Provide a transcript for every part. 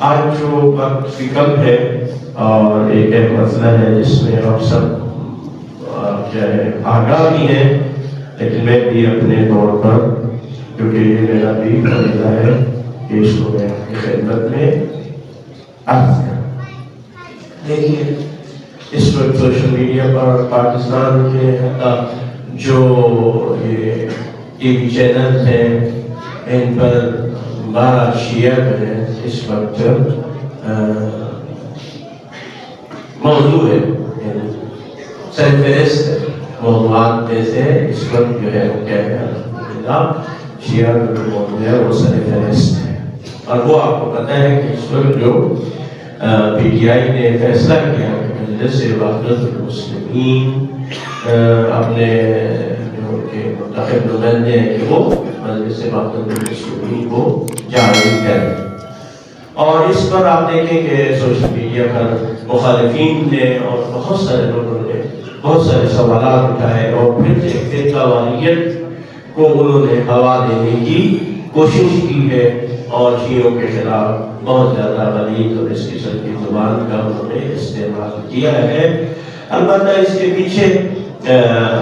آج جو وقت بھی کم ہے اور ایک مسئلہ ہے جس میں ہم سب کیا ہے آگاہ بھی ہیں، لیکن میں بھی اپنے طور پر کیونکہ یہ میرا بھی فریضہ ہے کہ اس کو میں اپنی خدمت میں عرض کروں۔ دیکھیے اس وقت سوشل میڈیا پر پاکستان کے جو یہ ٹی وی چینل ہیں ان پر 12 شیعہ جو ہے اس وقت موضوع ہے، سرفہرست موضوعات میں سے اس وقت جو ہے وہ کیا ہے الحمدللہ شیعہ کا جو موضوع ہے وہ سرفہرست ہے۔ اور وہ آپ کو پتہ ہے کہ اس وقت جو پی ٹی آئی نے فیصلہ کیا کہ مجلس وحدت المسلمین اپنے جو کہ منتخب نمائندے ہیں کہ وہ مجلس وحدت المسلمین کو جاری کریں، اور اس پر آپ دیکھیں کہ سوشل میڈیا پر مخالفین نے اور بہت سارے لوگوں نے بہت سارے سوالات اٹھائے اور پھر سے فرقہ واریت کو انہوں نے ہوا دینے کی کوشش کی ہے اور شیعوں کے خلاف بہت زیادہ غلیظ اور اس قسم کی زبان کا انہوں نے استعمال کیا ہے۔ البتہ اس کے پیچھے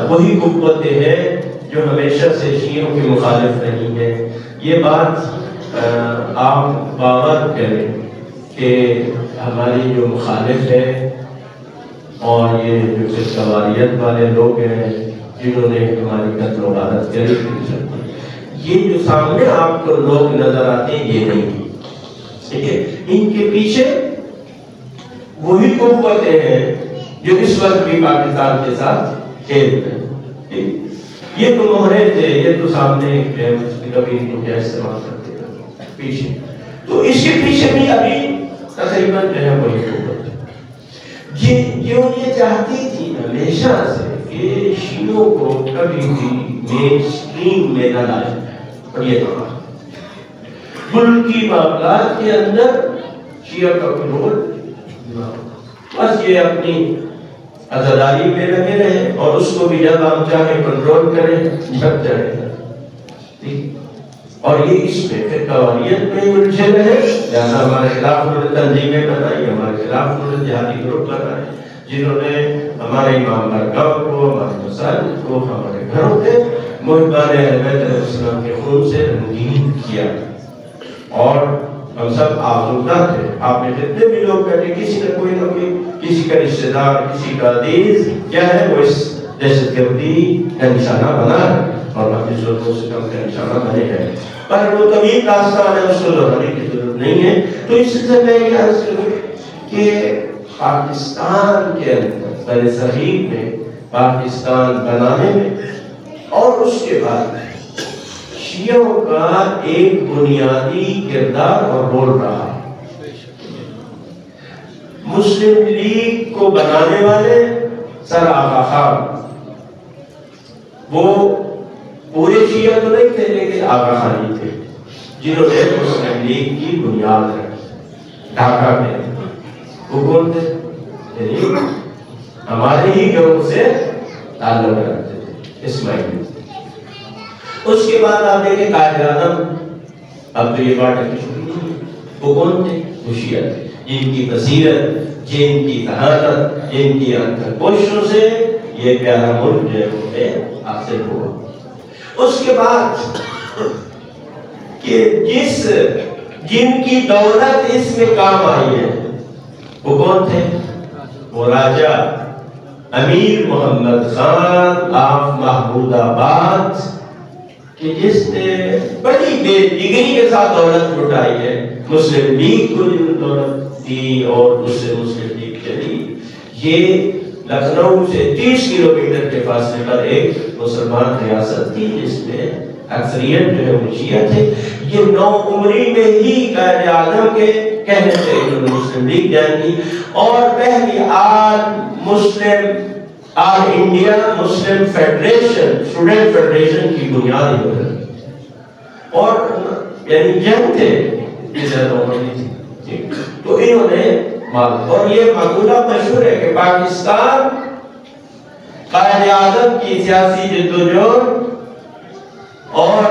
وہی قوتیں ہیں جو ہمیشہ سے شیعوں کے مخالف رہی ہیں۔ یہ بات آپ باور کریں کہ ہماری جو مخالف ہے اور یہ جو فرقہ واریت والے لوگ ہیں جنہوں نے ہماری قتل و غارت کری، یہ جو سامنے آپ کو لوگ نظر آتے ہیں یہ نہیں، ٹھیک ہے، ان کے پیچھے وہی قوتیں ہیں جو اس وقت بھی پاکستان کے ساتھ کھیل رہے ہیں۔ یہ تو مہرے تھے، یہ تو سامنے کبھی ان کو کیا استعمال کرتے ہیں پیچھے، تو اس کے پیچھے بھی ابھی تقریباً جو ہے وہی قوت ہے جو یہ چاہتی تھی ہمیشہ سے کہ شیعوں کو کبھی بھی مین اسٹریم میں نہ لایا جائے، اور یہ ملک کی معاملات کے اندر شیعہ کا کوئی رول بس یہ اپنی عزاداری میں لگے رہے اور اس کو بھی جب ہم چاہیں کنٹرول کریں جب چاہیں، اور یہ اس میں فرقہ واریت میں الجھے رہے، لہٰذا ہمارے خلاف انہوں نے تنظیمیں بنائی، ہمارے خلاف انہوں نے جہادی گروپ بنائے جنہوں نے ہمارے امام بارگاہ کو، ہمارے مساجد کو، ہمارے گھروں کے محبان اہل بیت علیہ السلام کے خون سے رنگین کیا، اور ہم سب آزودہ تھے۔ آپ نے جتنے بھی لوگ بیٹھے کسی نہ کوئی کسی کا رشتہ دار، کسی کا عزیز کیا ہے وہ اس دہشت گردی کا نشانہ بنا ہے اور باقی ضرورتوں سے کم کا نشانہ بنے ہیں، پر وہ طویل داستان ہے، اس کو دہرانے کی ضرورت نہیں ہے۔ تو اس سے میں یہ عرض کروں کہ پاکستان کے اندر برصغیر میں پاکستان بنانے میں اور اس کے بعد شیعوں کا ایک بنیادی کردار اور رول رہا ہے۔ مسلم لیگ کو بنانے والے سر آغا خان وہ پورے شیعہ تو نہیں تھے لیکن آغا خانی تھے جنہوں نے مسلم لیگ کی بنیاد رکھی ڈھاکہ میں۔ وہ کون تھے؟ ہمارے ہی گروہ سے تعلق رکھتے تھے، اسماعیلی۔ اس کے بعد آپ دیکھیں قائد اعظم، اب تو یہ بات ہے وہ کون تھے؟ وہ شیعہ تھے، جن کی بصیرت، جن کی ذہانت، جن کی اندر کوششوں سے یہ پیارا ملک جو ہے حاصل ہوا۔ اس کے بعد کہ جن کی دولت اس میں کام آئی ہے وہ کون تھے؟ وہ راجہ امیر محمد خان آف محمود آباد، کہ جس نے بڑی بے جگری کے ساتھ دولت لٹائی ہے، مسلم لیگ کو جن دولت دی اور اس سے مسلم لیگ چلی۔ یہ لکھنؤ سے 30 کلومیٹر کے فاصلے پر ایک مسلمان ریاست تھی جس میں اکثریت جو ہے وہ شیعہ تھے۔ یہ 9 عمری میں ہی قائد اعظم کے کہنے سے انہوں نے مسلم لیگ جوائن کی اور پہلی All India Muslim federation, student federation کی بنیاد بدلی، اور یعنی جنگ تھے زیادہ عمر نہیں تھی، تو انہوں نے اور یہ مقولہ مشہور ہے کہ پاکستان قائد اعظم کی سیاسی جدوجہد اور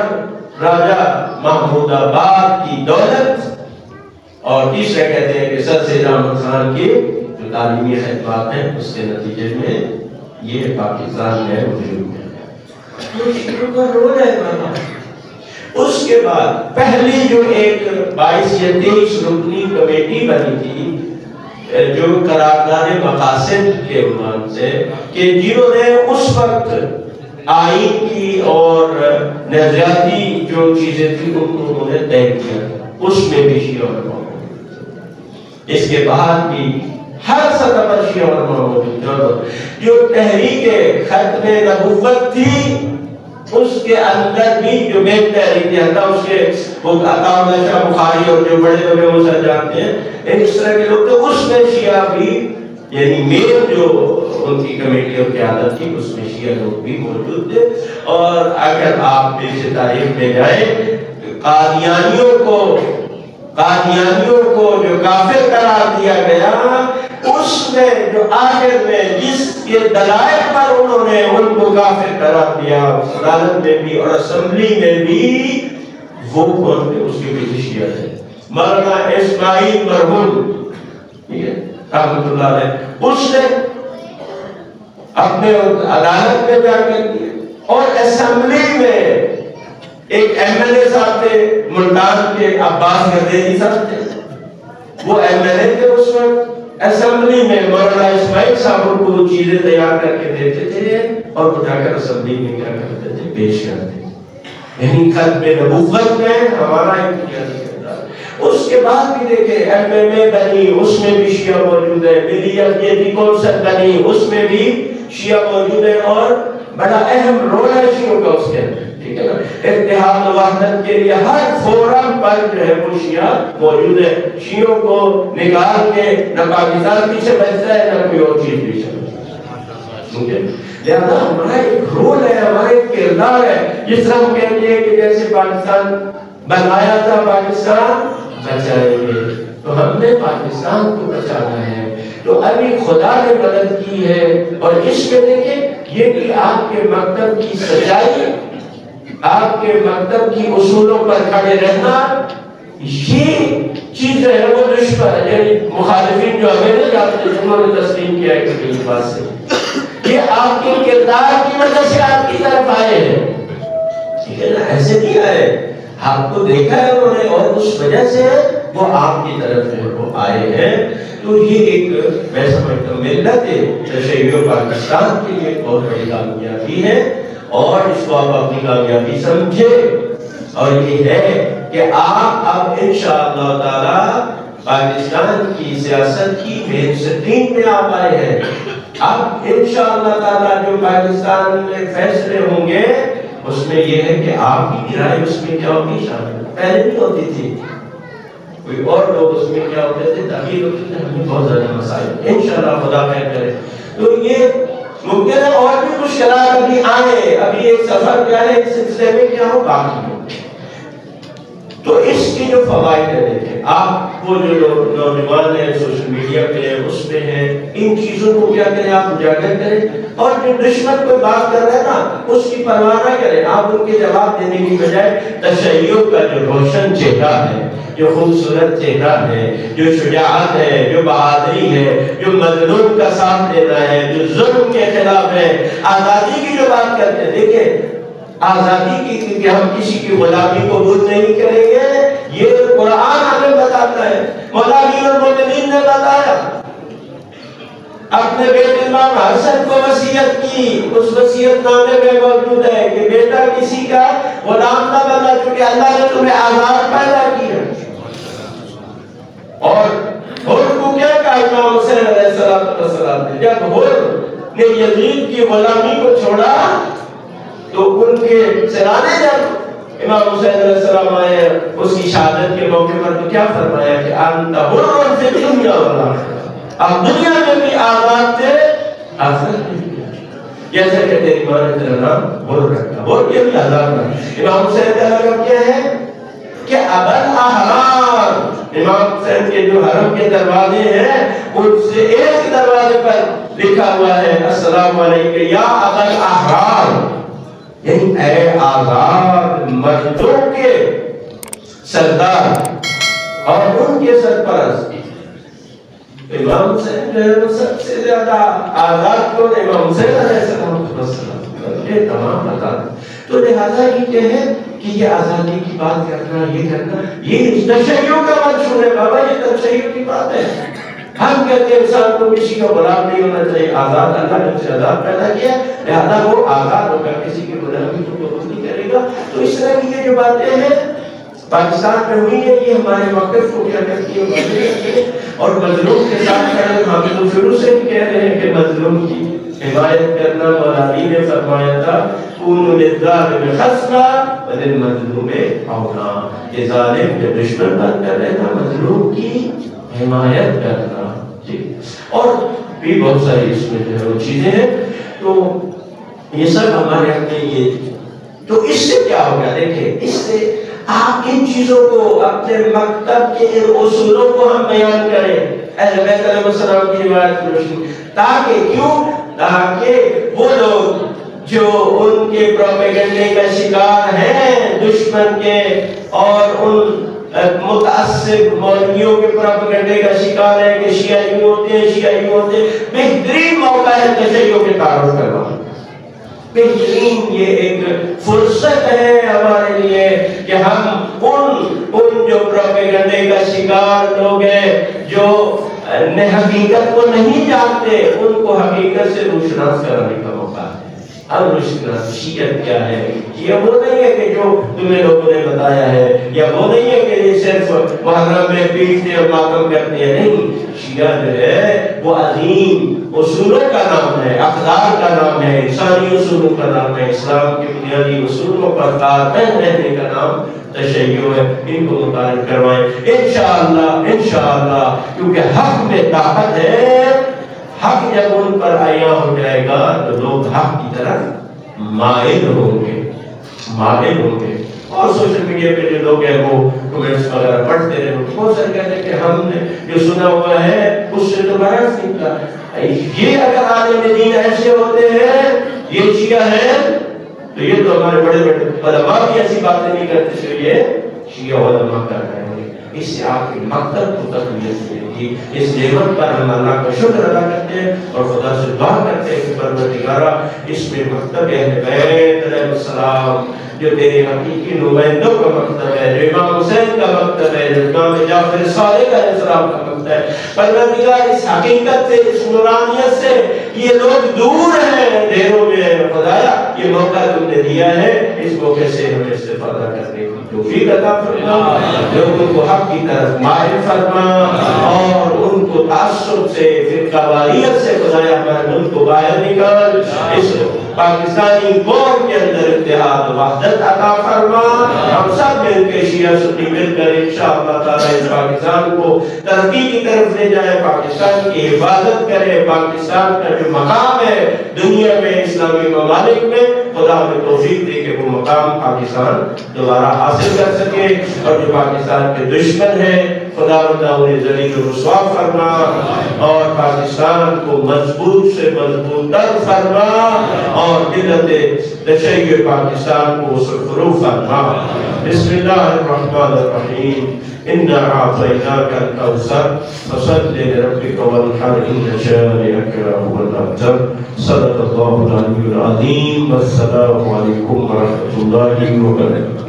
راجہ محمود آباد کی دولت اور تیسرا کہتے ہیں کہ سر سید احمد خان کی جو تعلیمی خدمات ہیں اس کے نتیجے میں یہ پاکستان میں وجود ہے۔ اس کے بعد پہلی جو ایک 22 یا 23 رکنی کمیٹی بنی تھی جو قرارداد مقاصد کے عنوان سے، کہ جنہوں نے اس وقت آئین کی اور نظریاتی جو چیزیں تھی ان کو انہوں نے طے کیا، اس میں بھی شیعہ علماء موجود۔ اس کے بعد بھی ہر سطح پر شیعہ علماء موجود۔ جو تحریک ختم نبوت تھی اس کے اندر بھی جو مین تحریک تھی، حتیٰ اس کے عطا اللہ شاہ بخاری اور جو بڑے بڑے وہ سر جانتے ہیں اس طرح کے لوگ تھے، اس میں شیعہ بھی یعنی مین جو ان کی کمیٹی اور قیادت تھی اس میں شیعہ لوگ بھی موجود تھے۔ اور اگر آپ اس تاریخ میں جائیں قادیانیوں کو جو کافر قرار دیا گیا، اس میں جو آخر میں جس کے دلائل پر انہوں نے ان کو کافر قرار دیا عدالت میں بھی اور اسمبلی میں بھی، وہ کون تھے؟ اس کے پیچھے شیعہ تھے۔ مولانا اسماعیل مرحوم رحمۃ اللہ علیہ، اس نے اپنے عدالت میں جا کر دیا، اور اسمبلی میں ایک ایم ایل اے صاحب تھے ملتان کے، عباس گردیری صاحب تھے، وہ ایم ایل اے تھے اس وقت، اسمبلی میں مولانا اسماعیل صاحب کو چیزیں تیار کر کے دیتے تھے اور وہ جا کر اسمبلی میں کیا کرتے تھے؟ پیش کرتے تھے۔ یعنی ختم نبوت میں ہمارا امتیازی کردار۔ اس کے بعد بھی دیکھیں ایم ایم اے بنی، اس میں بھی شیعہ موجود ہے، ملی اقلیتی کونسل بنی، اس میں بھی شیعہ موجود ہے، اور بڑا اہم رول ہے شیعوں کا اس کے اندر، ٹھیک ہے نا؟ اتحاد و وحدت کے لیے ہر فورم پر جو ہے وہ شیعہ موجود ہے۔ شیعوں کو نکال کے نہ پاکستان پیچھے بچتا ہے نہ کوئی اور چیز پیچھے بچتا ہے۔ لہذا ہمارا ایک رول ہے، ہمارا ایک کردار ہے، جس طرح ہم کہتے ہیں کہ جیسے پاکستان بنایا تھا پاکستان بچائیں گے، تو ہم نے پاکستان کو بچانا ہے۔ تو ابھی خدا نے مدد کی ہے، اور اس میں دیکھیں یہ کہ آپ کے مکتب کی سچائی، آپ کے مکتب کی اصولوں پر کھڑے رہنا، یہ چیز ہے وہ دشمن یعنی مخالفین جو ہمیں نہیں جانتے جنہوں نے تسلیم کیا ہے کہ اس بات سے یہ آپ کے کردار کی وجہ سے آپ کی طرف آئے ہیں، ٹھیک ہے نا؟ ایسے نہیں آئے، آپ کو دیکھا ہے انہوں نے اور اس وجہ سے وہ آپ کی طرف وہ آئے ہیں۔ تو یہ ایک میں سمجھتا ہوں ملت تشیع پاکستان کے لیے بہت بڑی کامیابی ہے، اور اس کو آپ اپنی کامیابی سمجھے، اور یہ ہے کہ آپ اب انشاءاللہ تعالی پاکستان کی سیاست کی مین سٹریم میں آپ آئے ہیں۔ اب انشاءاللہ تعالی جو پاکستان میں فیصلے ہوں گے اس میں یہ ہے کہ آپ کی رائے اس میں کیا ہوگی شامل، پہلے نہیں ہوتی تھی، کوئی اور لوگ اس میں کیا ہوتے تھے، تاکہ ہمیں بہت زیادہ مسائل انشاءاللہ خدا خیر کرے۔ تو یہ ممکن ہے اور بھی کچھ شرائط ابھی آئے، ابھی ایک سفر کیا ہے، اس سلسلے میں کیا ہو باقی ہو، تو اس کی جو فوائد ہے دیکھیں آپ کو جو نوجوان ہیں سوشل میڈیا پہ ہیں اس پہ ہیں، ان چیزوں کو کیا کریں آپ اجاگر کریں، اور جو دشمن کوئی بات کر رہے ہیں نا اس کی پرواہ نہ کریں، آپ ان کے جواب دینے کی بجائے تشیع کا جو روشن چہرہ ہے، جو خوبصورت چہرہ ہے، جو شجاعت ہے، جو بہادری ہے، جو مظلوم کا ساتھ دینا ہے، جو ظلم کے خلاف ہے، آزادی کی جو بات کرتے ہیں، دیکھیں آزادی کی کہ ہم کسی کی غلامی قبول نہیں کریں گے، یہ قرآن ہمیں بتاتا ہے، مولا امیر المومنین نے بتایا، اپنے بیٹے امام حسن کو وصیت کی، اس وصیت نامے میں موجود ہے کہ بیٹا کسی کا غلام نہ بنا چونکہ اللہ نے تمہیں آزاد پیدا کیا۔ اور حر کو کیا کہا امام حسین علیہ السلام نے، جب حر نے یزید کی غلامی کو چھوڑا تو ان کے سرانے جب امام حسین علیہ السلام آئے اس کی شہادت کے موقع پر تو کیا فرمایا کہ انت حر فی الدنیا والآخرہ، آپ دنیا میں بھی آزاد تھے آخرت میں بھی، جیسا کہ تیری ماں نے تیرا نام حر رکھا، حر یہ بھی آزاد رکھا۔ امام حسین کا لقب کیا ہے کہ ابل احرار، امام حسین کے جو حرم کے دروازے ہیں ان سے ایک دروازے پر لکھا ہوا ہے السلام علیکم یا ابل احرار، یعنی اے آزاد مردوں کے سردار اور ان کے سرپرست امام حسین جو ہے وہ سب سے زیادہ آزاد کون ہے؟ امام حسین علیہ السلام، یہ تمام بتا دیں۔ تو لہذا یہ ہے کہ یہ آزادی کی بات کرنا، یہ کرنا، یہ تشیع کا منشور ہے بابا، یہ تشیع کی بات ہے۔ ہم کہتے ہیں انسان کو کسی کا غلام نہیں ہونا چاہیے، آزاد اللہ نے اسے آزاد پیدا کیا، لہذا وہ آزاد ہوگا، کسی کی غلامی کو قبول نہیں کرے گا۔ تو اس طرح کی یہ جو باتیں ہیں پاکستان میں ہوئی ہے، یہ ہمارے موقف کو کیا کرتی ہے اور مظلوم کے ساتھ کھڑے۔ ہم تو شروع سے ہی کہہ رہے ہیں کہ مظلوم کی حمایت کرنا، مولا علی نے فرمایا تھا کونوا للظالم خصما وللمظلوم عونا، کہ ظالم کے دشمن بن کر رہنا، مظلوم کی حمایت کرنا۔ اور بھی بہت ساری اس میں جو ہے وہ چیزیں ہیں، تو یہ سب ہمارے اپنے یہ، تو اس سے کیا ہوگا؟ دیکھیں اس سے آپ ان چیزوں کو اپنے مکتب کے ان اصولوں کو ہم بیان کریں اہل بیت علیہ السلام کی روایت کی روشنی، تاکہ کیوں؟ تاکہ وہ لوگ جو ان کے پروپیگنڈے کا شکار ہیں دشمن کے، اور ان متعصب مولویوں کے پروپیگنڈے کا شکار ہے کہ شیعہ یوں ہوتے ہیں، شیعہ یوں ہوتے ہیں، بہترین موقع ہے تشیع کے تعارف کروانا۔ بہترین یہ ایک فرصت ہے ہمارے لیے کہ ہم ان جو پروپیگنڈے کا شکار لوگ ہیں، جو حقیقت کو نہیں جانتے، ان کو حقیقت سے روشناس کرانے کا موقع ہے۔ ہم روشناس شیعت کیا ہے؟ یہ وہ نہیں ہے کہ جو تمہیں لوگوں نے بتایا ہے، یا وہ نہیں ہے کہ یہ صرف محرم میں پیٹتے اور ماتم کرتے ہیں، نہیں۔ شیعہ جو ہے وہ عظیم اصولوں کا نام ہے، اقدار کا نام ہے، انسانی اصولوں کا نام ہے، اسلام کے بنیادی اصولوں پر قائم رہنے کا نام تشیع ہے۔ ان کو متعارف کروائیں انشاءاللہ، کیونکہ حق میں طاقت ہے۔ حق جب ان پر عیاں ہو جائے گا تو لوگ حق کی طرف مائل ہوں گے۔ اور سوشل میڈیا پہ جو لوگ ہیں وہ کمنٹس وغیرہ پڑھتے رہے، بہت سارے کہتے ہیں کہ ہم نے جو سنا ہوا ہے اس سے تو برعکس نکلا۔ یہ اگر عالم دین ایسے ہوتے ہیں، یہ شیعہ ہیں، تو یہ تو ہمارے بڑے بڑے علماء بھی ایسی باتیں نہیں کرتے جو یہ شیعہ علماء کر رہے ہیں۔ اس سے آپ کے مکتب کو تقویت ملے گی۔ اس نعمت پر ہم اللہ کا شکر ادا کرتے ہیں اور خدا سے دعا کرتے ہیں کہ پروردگارہ اس میں مکتب اہل بیت علیہ السلام جو تیرے حقیقی نمائندوں کا مکتب ہے، جو امام حسین کا مکتب ہے، جو امام جعفر صادق علیہ السلام کا مکتب ہے، پروردگار اس حقیقت سے، اس نورانیت سے یہ لوگ دور ہیں، دیروں میں ہیں، خدایا یہ موقع تم نے دیا ہے، اس موقع سے ہمیں استفادہ کرنے کی توفیق عطا فرما، لوگوں کو حق کی طرف مائل فرما، اور ان کو تعصب سے، فرقہ واریت سے خدایا ہمارے ملک کو باہر نکال، اس پاکستانی قوم کے اندر اتحاد و وحدت عطا فرما۔ ہم سب مل کے شیعہ سنی مل کر انشاءاللہ تعالی اس پاکستان کو ترقی کی طرف لے جائے، پاکستان کی حفاظت کرے، پاکستان کا جو مقام ہے دنیا میں، اسلامی ممالک میں، خدا ہمیں توفیق دے کہ وہ مقام پاکستان دوبارہ حاصل کر سکے، اور جو پاکستان کے دشمن ہیں خدا انہیں ذلیل و رسوا فرما، اور پاکستان کو مضبوط سے مضبوط تر فرما، اور ملت تشیع پاکستان کو سرفرو فرما۔ بسم اللہ الرحمن الرحیم، اِنَّا أَعْطَيْنَاكَ الْكَوْثَرَ فَصَلِّ لِرَبِّكَ وَانْحَرْ إِنَّ شَانِئَكَ هُوَ الْأَبْتَرُ۔ صدق اللہ العلی العظیم۔ والسلام علیکم ورحمۃ اللہ وبرکاتہ۔